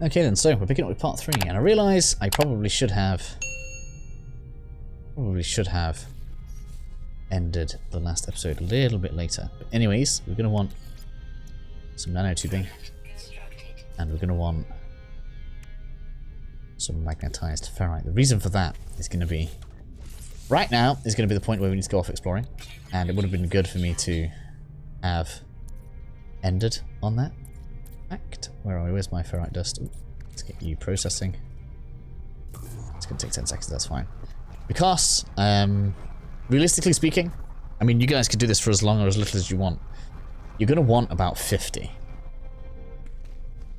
Okay then, so we're picking up with part 3, and I realise I probably should have ended the last episode a little bit later. But anyways, we're going to want some nanotubing, and we're going to want some magnetised ferrite. The reason for that is going to be, right now is going to be the point where we need to go off exploring, and it would have been good for me to have ended on that. Where are we? Where's my ferrite dust? Ooh, let's get you processing. It's going to take 10 seconds, that's fine. Because, realistically speaking, I mean, you guys could do this for as long or as little as you want. You're going to want about 50.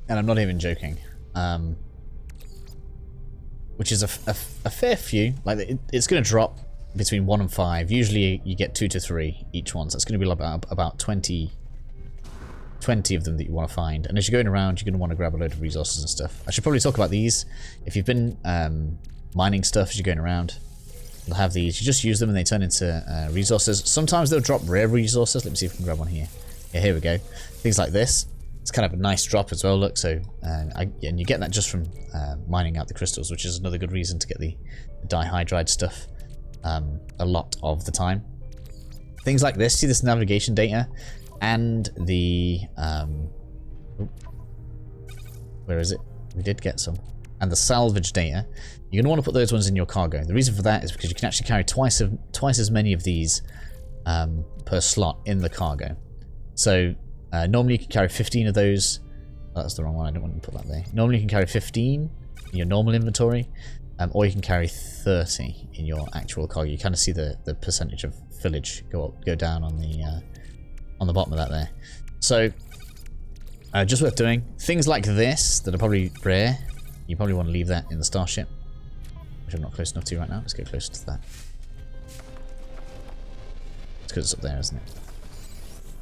And I'm not even joking. Which is a fair few. Like, it's going to drop between 1 and 5. Usually you get 2 to 3 each one. So it's going to be about 20 of them that you want to find. And as you're going around, you're going to want to grab a load of resources and stuff. I should probably talk about these. If you've been mining stuff as you're going around, you'll have these. You just use them and they turn into resources. Sometimes they'll drop rare resources. Let me see if we can grab one here. Yeah, here we go. Things like this. It's kind of a nice drop as well, look. So, and you get that just from mining out the crystals, which is another good reason to get the dihydride stuff a lot of the time. Things like this. See this navigation data? And the, where is it? We did get some. And the salvage data. You're going to want to put those ones in your cargo. The reason for that is because you can actually carry twice as many of these per slot in the cargo. So normally you can carry 15 of those. Oh, that's the wrong one. I don't want to put that there. Normally you can carry 15 in your normal inventory, or you can carry 30 in your actual cargo. You kind of see the percentage of fillage go down on the bottom of that there. So just worth doing. Things like this that are probably rare, you probably want to leave that in the starship, which I'm not close enough to right now. Let's get closer to that. It's because it's up there, isn't it?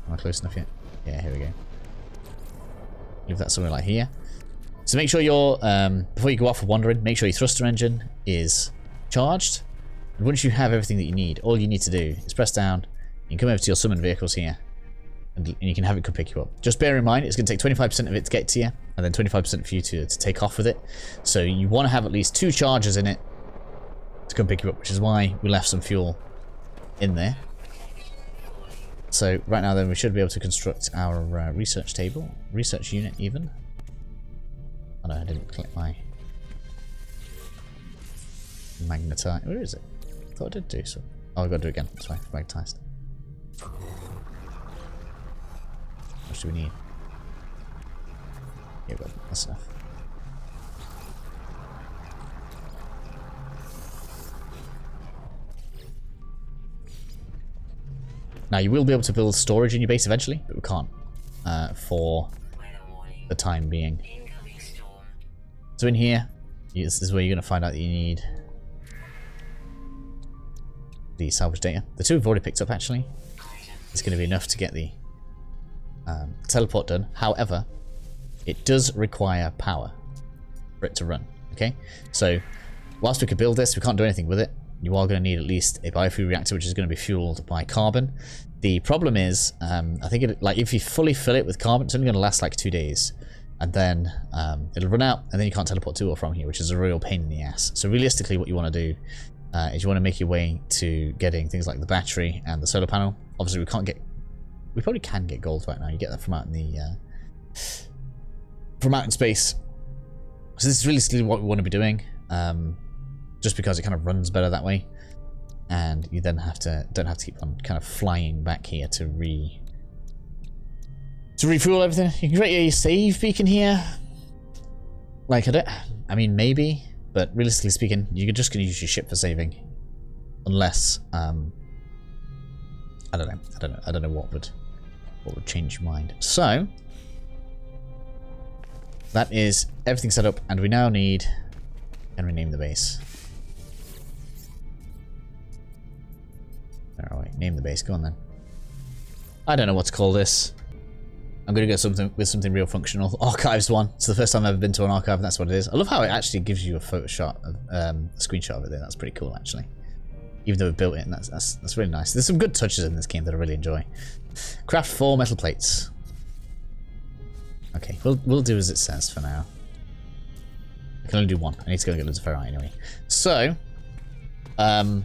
Am I close enough yet? Yeah, here we go. Leave that somewhere like here. So make sure you're, before you go off for wandering, make sure your thruster engine is charged. And once you have everything that you need, all you need to do is press down. You can come over to your summon vehicles here, and you can have it come pick you up. Just bear in mind, it's going to take 25% of it to get to you, and then 25% for you to take off with it. So you want to have at least 2 charges in it to come pick you up, which is why we left some fuel in there. So right now then we should be able to construct our research table, research unit even. Oh no, I didn't click my magnetite. Where is it? I thought I did do so. Oh, I've got to do it again. That's right, magnetized. How much do we need? Yeah, well, that's enough. Now, you will be able to build storage in your base eventually, but we can't for the time being. So in here, this is where you're going to find out that you need the salvage data. The 2 we've already picked up, actually. It's going to be enough to get the teleport done. However, it does require power for it to run. Okay, so whilst we could build this, we can't do anything with it. You are going to need at least a biofuel reactor, which is going to be fueled by carbon. The problem is, I think if you fully fill it with carbon, it's only going to last like 2 days, and then it'll run out, and then you can't teleport to or from here, which is a real pain in the ass. So realistically, what you want to do is you want to make your way to getting things like the battery and the solar panel. Obviously, we probably can get gold right now. You get that from out in the from out in space. So this is realistically what we want to be doing. Just because it kind of runs better that way, and you then don't have to keep on kind of flying back here to refuel everything. You can create a save beacon here. Like I mean maybe, but realistically speaking, you're just going to use your ship for saving, unless I don't know what would change your mind. So that is everything set up, and we now need and rename the base. Alright, name the base. Go on then. I don't know what to call this. I'm going to go something real functional. Archives one. It's the first time I've ever been to an archive, and that's what it is. I love how it actually gives you a Photoshop, a screenshot of it there. That's pretty cool, actually. Even though we built it, and that's really nice. There's some good touches in this game that I really enjoy. Craft 4 metal plates. Okay, we'll do as it says for now. I can only do one. I need to go and get loads of ferrite anyway. So, I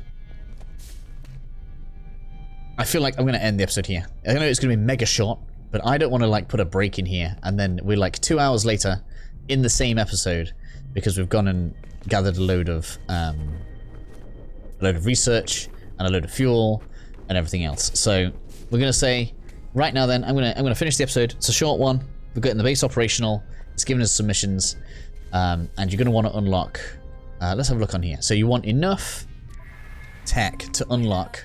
feel like I'm going to end the episode here. I know it's going to be mega short, but I don't want to like put a break in here and then we're like 2 hours later in the same episode because we've gone and gathered a load of research and a load of fuel and everything else. So we're going to say right now then I'm going to finish the episode. It's a short one. We've gotten the base operational. It's given us some missions, and you're going to want to unlock. Let's have a look on here. So you want enough tech to unlock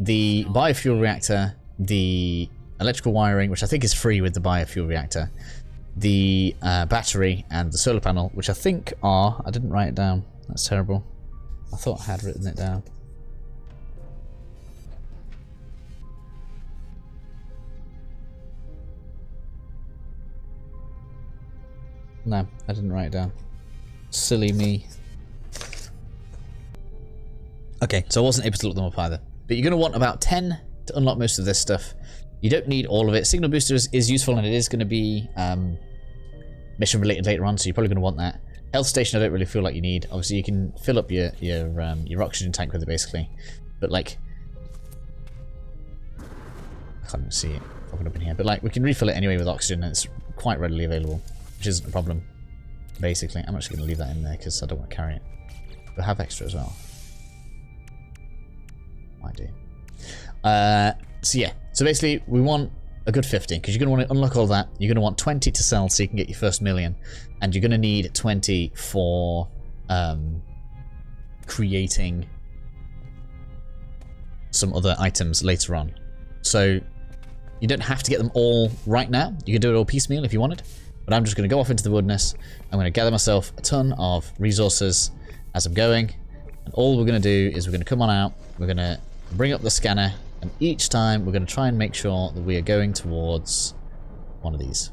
the biofuel reactor, the electrical wiring, which I think is free with the biofuel reactor, the battery, and the solar panel, which I think are... I didn't write it down. That's terrible. I thought I had written it down. No, I didn't write it down. Silly me. Okay, so I wasn't able to look them up either. But you're going to want about 10 to unlock most of this stuff. You don't need all of it. Signal booster is useful and it is going to be mission related later on, so you're probably going to want that. Health station I don't really feel like you need. Obviously you can fill up your oxygen tank with it basically. But like... I can't even see it popping up in here. But like we can refill it anyway with oxygen and it's quite readily available. Which isn't a problem, basically. I'm actually going to leave that in there because I don't want to carry it. We'll have extra as well. I do. So yeah, so basically we want a good 50 because you're going to want to unlock all that. You're going to want 20 to sell so you can get your first million, and you're going to need 20 for creating some other items later on. So you don't have to get them all right now. You can do it all piecemeal if you wanted. But I'm just going to go off into the wilderness. I'm going to gather myself a ton of resources as I'm going. And all we're going to do is we're going to come on out. We're going to bring up the scanner. And each time we're going to try and make sure that we are going towards one of these.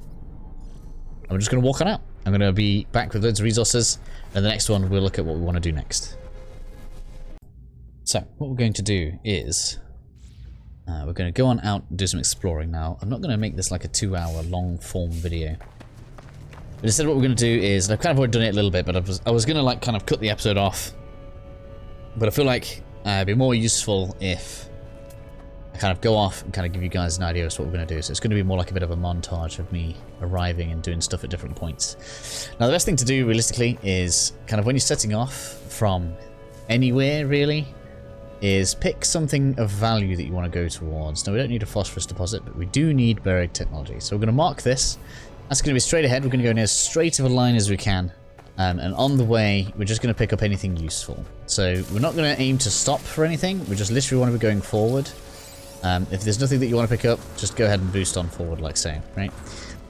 I'm just going to walk on out. I'm going to be back with loads of resources. And the next one, we'll look at what we want to do next. So what we're going to do is... we're going to go on out and do some exploring now. I'm not going to make this like a 2-hour long form video. But instead what we're going to do is, and I've kind of already done it a little bit, but I was going to like kind of cut the episode off. But I feel like it'd be more useful if I kind of go off and kind of give you guys an idea of what we're going to do. So it's going to be more like a bit of a montage of me arriving and doing stuff at different points. Now the best thing to do realistically is kind of when you're setting off from anywhere really, is pick something of value that you want to go towards. Now we don't need a phosphorus deposit, but we do need buried technology. So we're going to mark this. That's going to be straight ahead. We're going to go in as straight of a line as we can. And on the way, we're just going to pick up anything useful. So we're not going to aim to stop for anything. We just literally want to be going forward. If there's nothing that you want to pick up, just go ahead and boost on forward like so, right?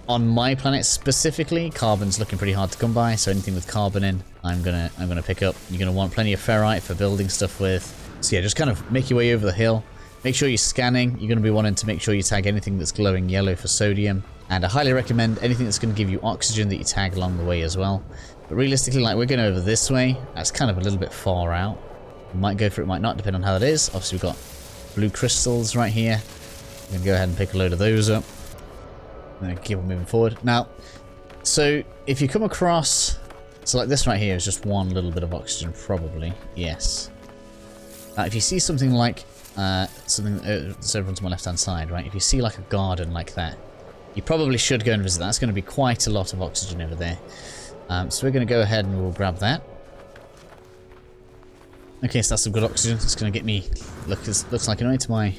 On my planet specifically, carbon's looking pretty hard to come by. So anything with carbon in, I'm gonna pick up. You're going to want plenty of ferrite for building stuff with. So yeah, just kind of make your way over the hill. Make sure you're scanning. You're going to be wanting to make sure you tag anything that's glowing yellow for sodium. And I highly recommend anything that's going to give you oxygen that you tag along the way as well. But realistically, like we're going over this way. That's kind of a little bit far out. We might go for it, might not, depending on how that is. Obviously, we've got blue crystals right here. I'm going to go ahead and pick a load of those up. And keep on moving forward. Now, so if you come across... So like this right here is just one little bit of oxygen, probably. Yes. Now, if you see something like... something that's over onto my left-hand side, right? If you see like a garden like that, you probably should go and visit that. That's going to be quite a lot of oxygen over there. So we're going to go ahead and we'll grab that. Okay, so that's some good oxygen. It's going to get me... looks like an eye to my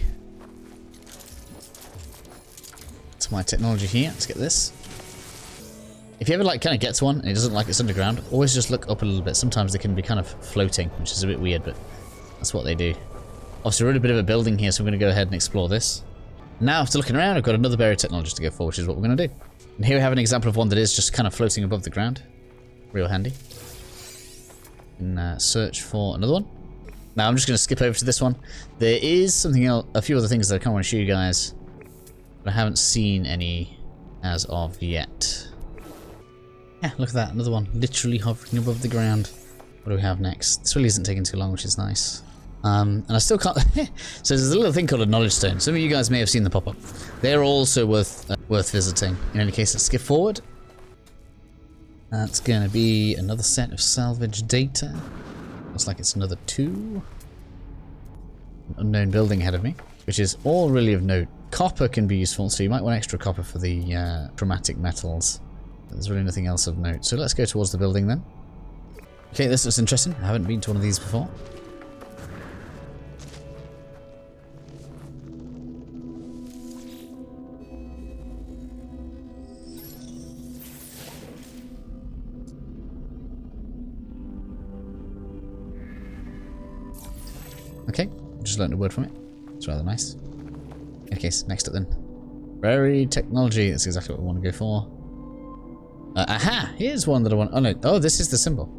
technology here. Let's get this. If you ever like kind of get to one and it doesn't like it's underground, always just look up a little bit. Sometimes they can be kind of floating, which is a bit weird, but that's what they do. Obviously, we're in a bit of a building here, so I'm going to go ahead and explore this. Now, after looking around, I've got another buried technology to go for, which is what we're going to do. And here we have an example of one that is just kind of floating above the ground. Real handy. And search for another one. Now, I'm just going to skip over to this one. There is something else, a few other things that I kind of want to show you guys, but I haven't seen any as of yet. Yeah, look at that, another one, literally hovering above the ground. What do we have next? This really isn't taking too long, which is nice. And I still can't... So there's a little thing called a knowledge stone. Some of you guys may have seen the pop-up. They're also worth visiting. In any case, let's skip forward. That's going to be another set of salvage data. Looks like it's another 2. Unknown building ahead of me, which is all really of note. Copper can be useful, so you might want extra copper for the chromatic metals. But there's really nothing else of note. So let's go towards the building then. Okay, this looks interesting. I haven't been to one of these before. Okay, just learned a word from it. It's rather nice. In case, next up then. Prairie technology. That's exactly what we want to go for. Aha! Here's one that I want. Oh no. Oh, this is the symbol.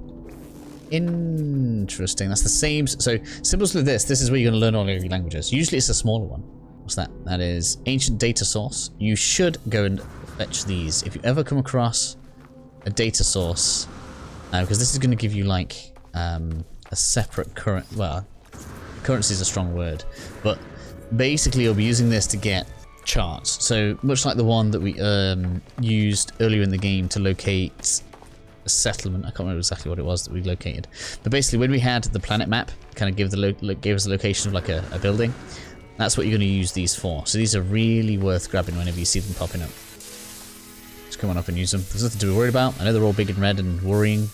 Interesting. That's the same. So symbols like this. This is where you're going to learn all of your languages. Usually it's a smaller one. What's that? That is ancient data source. You should go and fetch these if you ever come across a data source, because this is going to give you like a separate current. Well, currency is a strong word, but basically you'll be using this to get charts. So much like the one that we used earlier in the game to locate a settlement. I can't remember exactly what it was that we located, but basically when we had the planet map kind of gave us the location of like a building, that's what you're going to use these for. So these are really worth grabbing whenever you see them popping up. Just come on up and use them. There's nothing to be worried about. I know they're all big and red and worrying,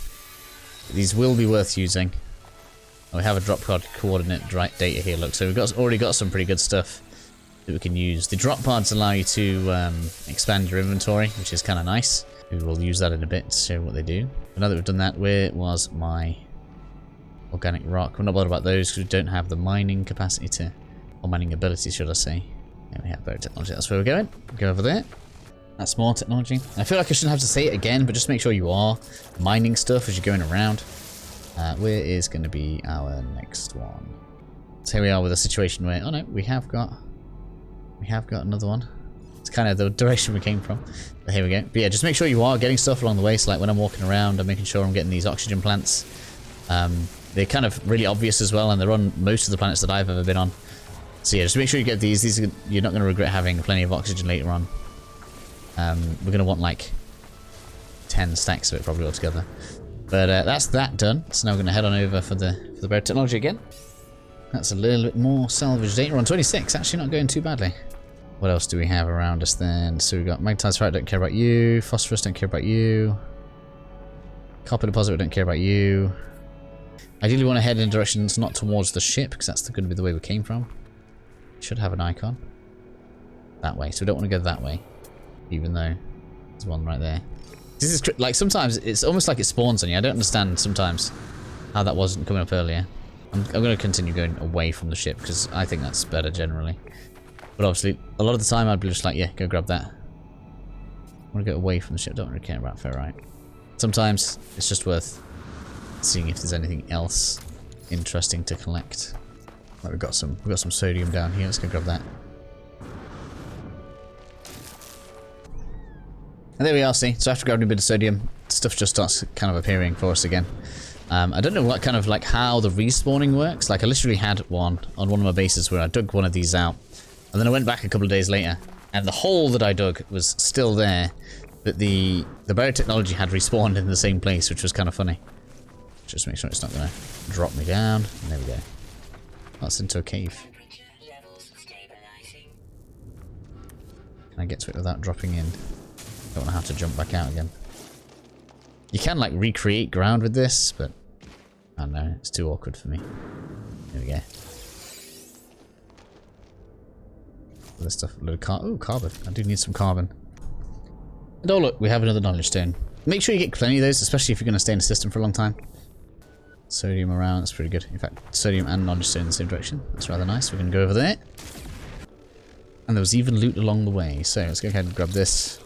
but these will be worth using. We have a drop card coordinate data here, look, so we've already got some pretty good stuff that we can use. The drop pods allow you to expand your inventory, which is kind of nice. We will use that in a bit to show what they do. But now that we've done that, where was my organic rock? We're not bothered about those because we don't have the mining capacity to, or mining ability, should I say. There we have better technology, that's where we're going. Go over there. That's more technology. I feel like I shouldn't have to say it again, but just make sure you are mining stuff as you're going around. Where is going to be our next one? So here we are with a situation where, oh no, we have got another one. It's kind of the direction we came from. But here we go. But yeah, just make sure you are getting stuff along the way. So like when I'm walking around, I'm making sure I'm getting these oxygen plants. They're kind of really obvious as well, and they're on most of the planets that I've ever been on. So yeah, just make sure you get these. These are, you're not going to regret having plenty of oxygen later on. We're going to want like 10 stacks of it probably altogether. But that's that done. So now we're going to head on over for the better technology again. That's a little bit more salvage data. We're on 26, actually not going too badly. What else do we have around us then? So we've got magnetized ferrite, don't care about you. Phosphorus, don't care about you. Copper deposit, we don't care about you. Ideally we want to head in directions not towards the ship, because that's going to be the way we came from. Should have an icon. That way, so we don't want to go that way. Even though there's one right there. This is like sometimes it's almost like it spawns on you. I don't understand sometimes how that wasn't coming up earlier. I'm going to continue going away from the ship because I think that's better generally. But obviously, a lot of the time I'd be just like, yeah, go grab that. I want to go away from the ship. Don't really care about ferrite. Sometimes it's just worth seeing if there's anything else interesting to collect. Like we've got some sodium down here. Let's go grab that. And there we are, see. So after grabbing a bit of sodium, stuff just starts kind of appearing for us again. I don't know what kind of like how the respawning works. Like I literally had one on one of my bases where I dug one of these out, and then I went back a couple of days later, and the hole that I dug was still there, but the biotechnology had respawned in the same place, which was kind of funny. Just make sure it's not going to drop me down. And there we go. That's into a cave. Can I get to it without dropping in? Don't want to have to jump back out again. You can like recreate ground with this, but I don't know, it's too awkward for me. There we go. This stuff, a load of carbon. I do need some carbon. And oh look, we have another knowledge stone. Make sure you get plenty of those, especially if you're going to stay in the system for a long time. Sodium around, that's pretty good. In fact, sodium and knowledge stone in the same direction. That's rather nice. We're going to go over there. And there was even loot along the way, so let's go ahead and grab this.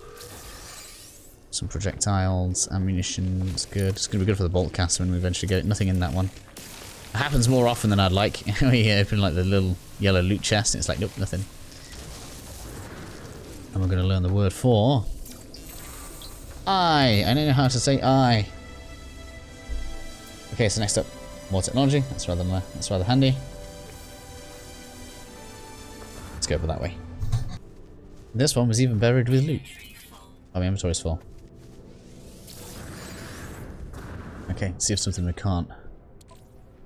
Some projectiles, ammunition, it's good. It's going to be good for the bolt caster when we eventually get it. Nothing in that one. It happens more often than I'd like. We open like the little yellow loot chest and it's like, nope, nothing. And we're going to learn the word for I don't know how to say I. Okay, so next up, more technology. That's rather handy. Let's go over that way. This one was even buried with loot. Oh, my inventory's full. Okay, see if something we can't.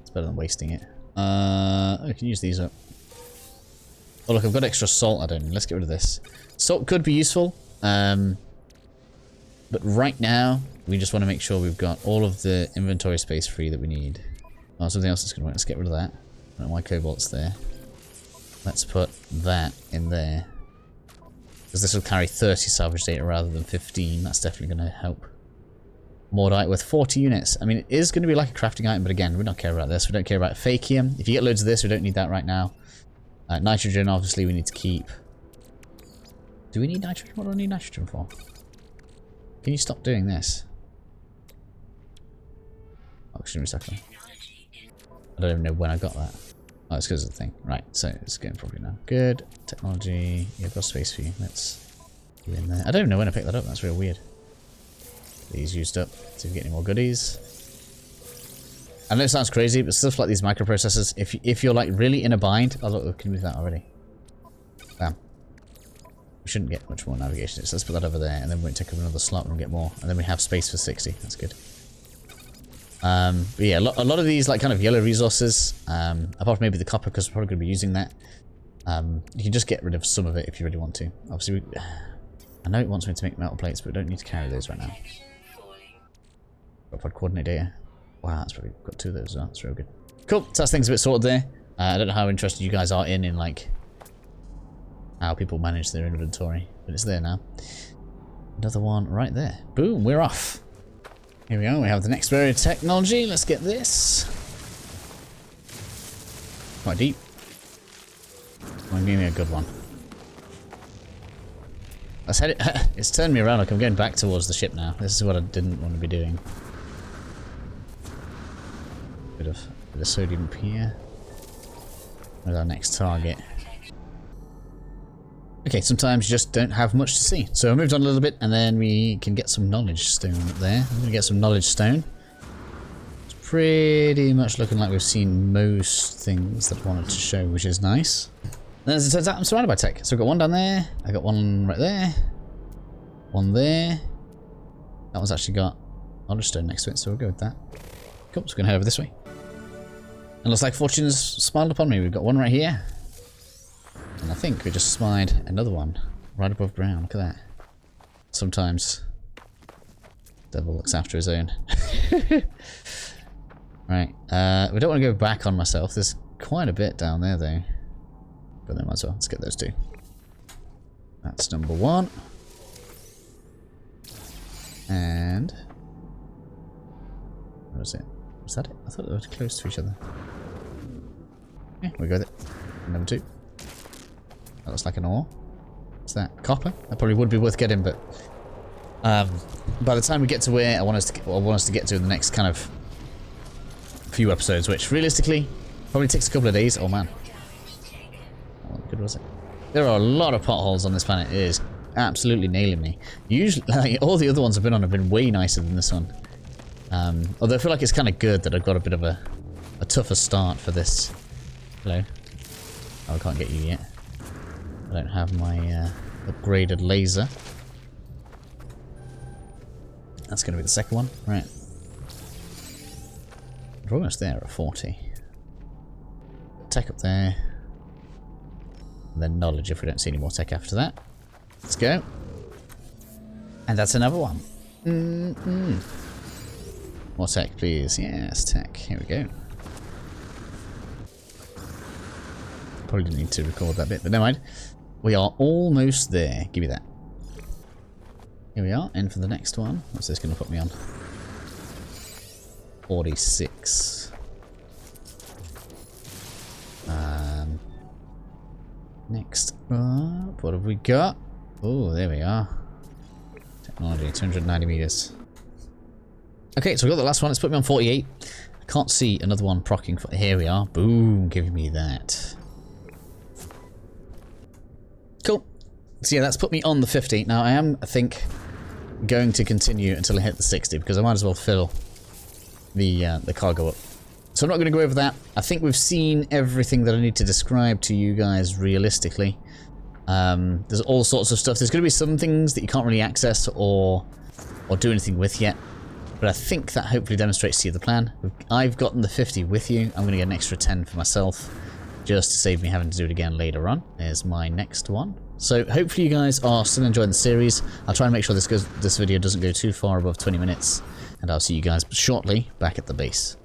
It's better than wasting it. I can use these up. Oh look, I've got extra salt I don't need. Let's get rid of this. Salt could be useful. But right now, we just want to make sure we've got all of the inventory space free that we need. Oh, something else is going to work. Let's get rid of that. I don't know why cobalt's there. Let's put that in there. Because this will carry 30 salvage data rather than 15. That's definitely going to help. Mordite with 40 units. I mean, it is going to be like a crafting item, but again, we don't care about this. We don't care about fakium. If you get loads of this, we don't need that right now. Nitrogen, obviously, we need to keep. Do we need nitrogen? What do I need nitrogen for? Can you stop doing this? Oxygen recycling. I don't even know when I got that. Oh, it's because of the thing. Right, so it's going properly now. Good. Technology. Yeah, I've got space for you. Let's go in there. I don't even know when I picked that up. That's real weird. These used up. See if we get any more goodies. I know it sounds crazy, but stuff like these microprocessors, if you're like really in a bind. Oh look, we can move that already. Bam. We shouldn't get much more navigation. So let's put that over there, and then we won't take up another slot and we'll get more. And then we have space for 60. That's good. But yeah, a lot of these like kind of yellow resources, apart from maybe the copper, because we're probably going to be using that. You can just get rid of some of it if you really want to. Obviously, I know it wants me to make metal plates, but we don't need to carry those right now. Got coordinate data. Wow, that's probably got 2 of those as well. That's real good. Cool. So that's things a bit sorted there. I don't know how interested you guys are in like how people manage their inventory, but it's there now. Another one right there. Boom, we're off. Here we go. We have the next area of technology. Let's get this. Quite deep. Well, give me a good one. Let's head it. It's turned me around. Like I'm going back towards the ship now. This is what I didn't want to be doing. Bit of sodium up here. Where's our next target? Okay, sometimes you just don't have much to see. So I moved on a little bit, and then we can get some knowledge stone up there. I'm going to get some knowledge stone. It's pretty much looking like we've seen most things that I wanted to show, which is nice. And as it turns out, I'm surrounded by tech. So I've got one down there. I got one right there. One there. That one's actually got knowledge stone next to it, so we'll go with that. Cool, so we're going to head over this way. And looks like fortune's smiled upon me. We've got one right here. And I think we just spied another one right above ground. Look at that. Sometimes devil looks after his own. Right. We don't want to go back on myself. There's quite a bit down there though. But then might as well. Let's get those 2. That's number 1. And what was it? Was that it? I thought they were close to each other. Yeah, we go with it. Number 2. That looks like an ore. What's that? Copper? That probably would be worth getting, but by the time we get to where I want us to get to in the next kind of few episodes, which realistically probably takes a couple of days. Oh man, what good was it? There are a lot of potholes on this planet. It is absolutely nailing me. Usually, like, all the other ones I've been on have been way nicer than this one. Although I feel like it's kind of good that I've got a bit of a tougher start for this. Hello. Oh, I can't get you yet. I don't have my upgraded laser. That's going to be the second one. Right. We're almost there at 40. Tech up there. And then knowledge if we don't see any more tech after that. Let's go. And that's another one. More tech, please. Yes, tech. Here we go. Probably didn't need to record that bit, but never mind. We are almost there. Give me that. Here we are, in for the next one. What's this going to put me on? 46. Next up, what have we got? Oh, there we are. Technology, 290 meters. Okay, so we got the last one. It's put me on 48. I can't see another one procking for. Here we are. Boom, give me that. Cool. So yeah, that's put me on the 50. Now I am, I think, going to continue until I hit the 60 because I might as well fill the cargo up. So I'm not going to go over that. I think we've seen everything that I need to describe to you guys realistically. There's all sorts of stuff. There's going to be some things that you can't really access or do anything with yet. But I think that hopefully demonstrates to you the plan. I've gotten the 50 with you. I'm going to get an extra 10 for myself, just to save me having to do it again later on. There's my next one. So hopefully you guys are still enjoying the series. I'll try and make sure this video doesn't go too far above 20 minutes. And I'll see you guys shortly back at the base.